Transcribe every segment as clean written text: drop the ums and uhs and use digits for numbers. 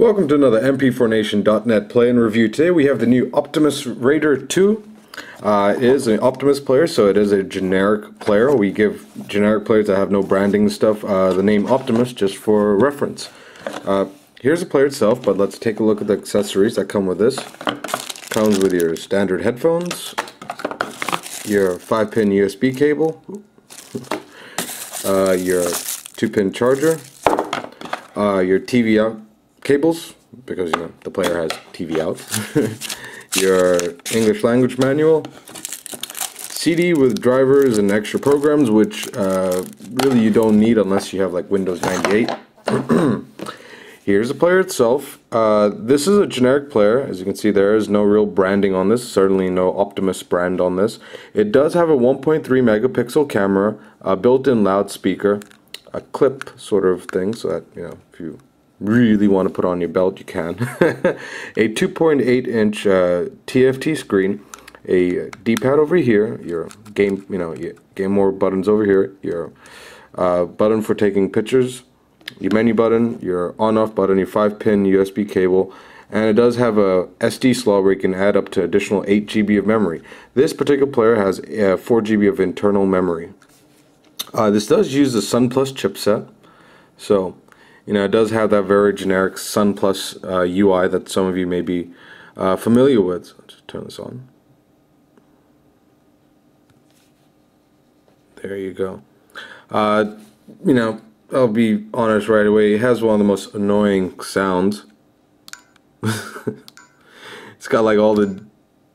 Welcome to another MP4Nation.net play and review. Today we have the new Optimus Raider 2. It is an Optimus player, so it is a generic player. We give generic players that have no branding stuff the name Optimus just for reference. Here's the player itself, but let's take a look at the accessories that come with this. Comes with your standard headphones, your 5-pin USB cable, your 2-pin charger, your TV out cables, because the player has TV out, your English language manual, CD with drivers and extra programs, which really you don't need unless you have like Windows 98. Here's the player itself. This is a generic player. As you can see, there is no real branding on this, certainly no Optimus brand on this. It does have a 1.3 megapixel camera, a built-in loudspeaker, a clip sort of thing, so that if you really want to put on your belt, you can. A 2.8 inch TFT screen, a D-pad over here, your game, your game more buttons over here, your button for taking pictures, your menu button, your on-off button, your 5-pin USB cable, and it does have a SD slot where you can add up to additional 8 GB of memory. This particular player has 4 GB of internal memory. This does use the Sun Plus chipset, so it does have that very generic Sun Plus UI that some of you may be familiar with. So I'll just turn this on. There you go. I'll be honest right away, it has one of the most annoying sounds. It's got like all the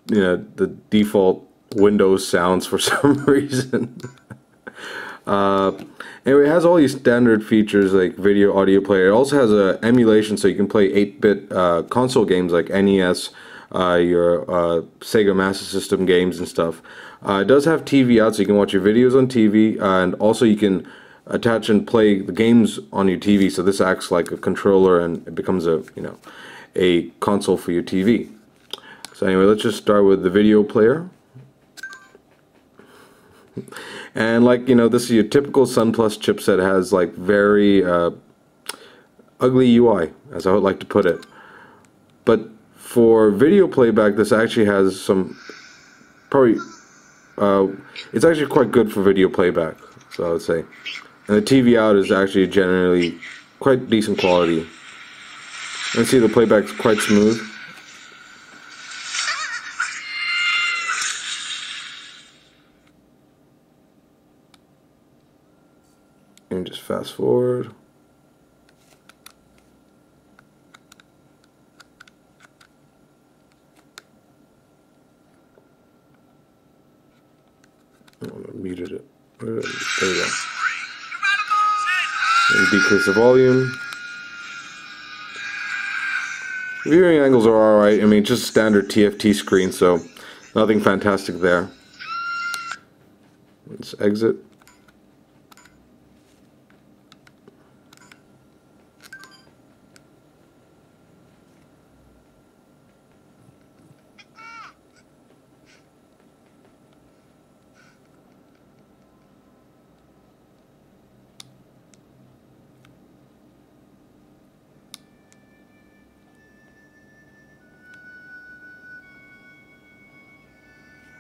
the default Windows sounds for some reason. Anyway, it has all these standard features like video, audio player. It also has a emulation, so you can play 8-bit console games like NES, your Sega Master System games and stuff. It does have TV out, so you can watch your videos on TV, and also you can attach and play the games on your TV. So this acts like a controller, and it becomes a a console for your TV. So anyway, let's just start with the video player. And this is your typical Sun Plus chipset. Has like very ugly UI, as I would like to put it. But for video playback, this actually has some it's actually quite good for video playback, so I would say. And the TV out is actually generally quite decent quality. And see, the playback's quite smooth. And just fast forward. I muted it. There we go. And decrease the volume. Viewing angles are alright. I mean, just standard TFT screen, so nothing fantastic there. Let's exit.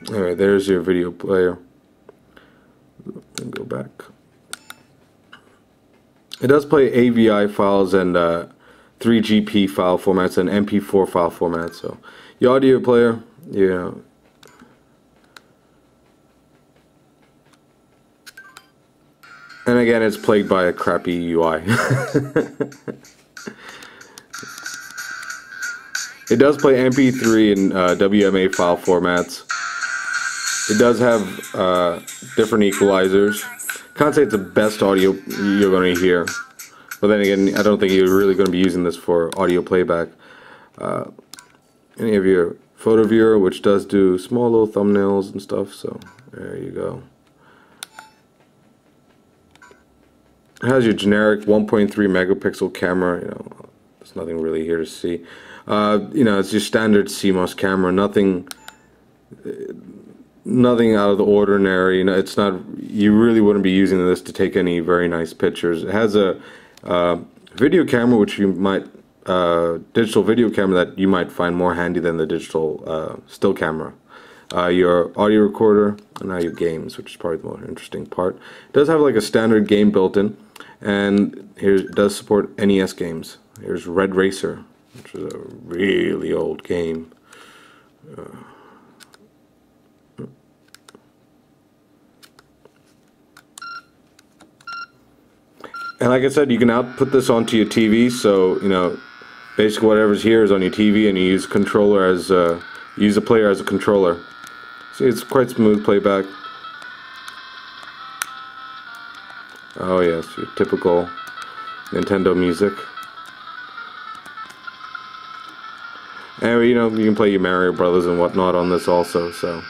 Alright, there's your video player. And go back. It does play AVI files and 3GP file formats and MP4 file formats. So your audio player, and again, it's plagued by a crappy UI. It does play MP3 and WMA file formats. It does have different equalizers. Can't say it's the best audio you're going to hear, but then again, I don't think you're really going to be using this for audio playback. Any of your photo viewer, which does do small little thumbnails and stuff, so there you go. It has your generic 1.3 megapixel camera. There's nothing really here to see. It's your standard CMOS camera. Nothing out of the ordinary. It's not. You really wouldn't be using this to take any very nice pictures. It has a video camera, which you might digital video camera that you might find more handy than the digital still camera. Your audio recorder, and now your games, which is probably the more interesting part. It does have like a standard game built in, and here it does support NES games. Here's Red Racer, which is a really old game. And like I said, you can output this onto your TV, so you know, basically whatever's here is on your TV, and you use controller as use the player as a controller. See, it's quite smooth playback. Oh yes, your typical Nintendo music. And you know, you can play your Mario Brothers and whatnot on this also. So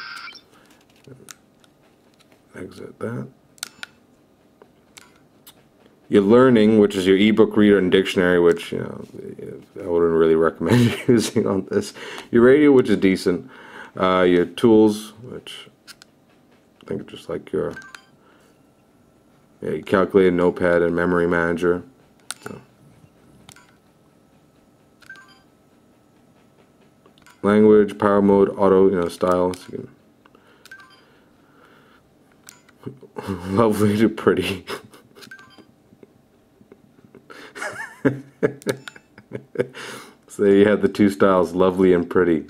exit that. Your learning, which is your ebook reader and dictionary, which you know I wouldn't really recommend using on this. Your radio, which is decent. Your tools, which I think are just like your calculator, notepad, and memory manager. So. Language, power mode, auto, you know, style. So you can lovely to pretty. So there you have the two styles, lovely and pretty.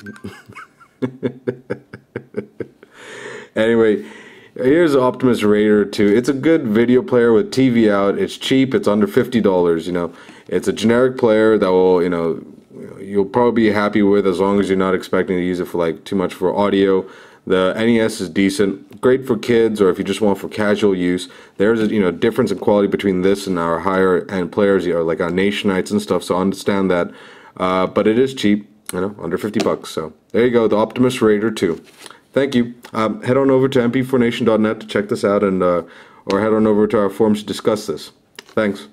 Anyway, here's Optimus Raider 2. It's a good video player with TV out. It's cheap. It's under $50. You know, it's a generic player that will, you know, you'll probably be happy with as long as you're not expecting to use it for like too much for audio. The NES is decent, great for kids, or if you just want for casual use. There's a difference in quality between this and our higher end players, like our Nationites and stuff. So understand that, but it is cheap, under $50. So there you go, the Optimus Raider 2. Thank you. Head on over to mp4nation.net to check this out, and or head on over to our forums to discuss this. Thanks.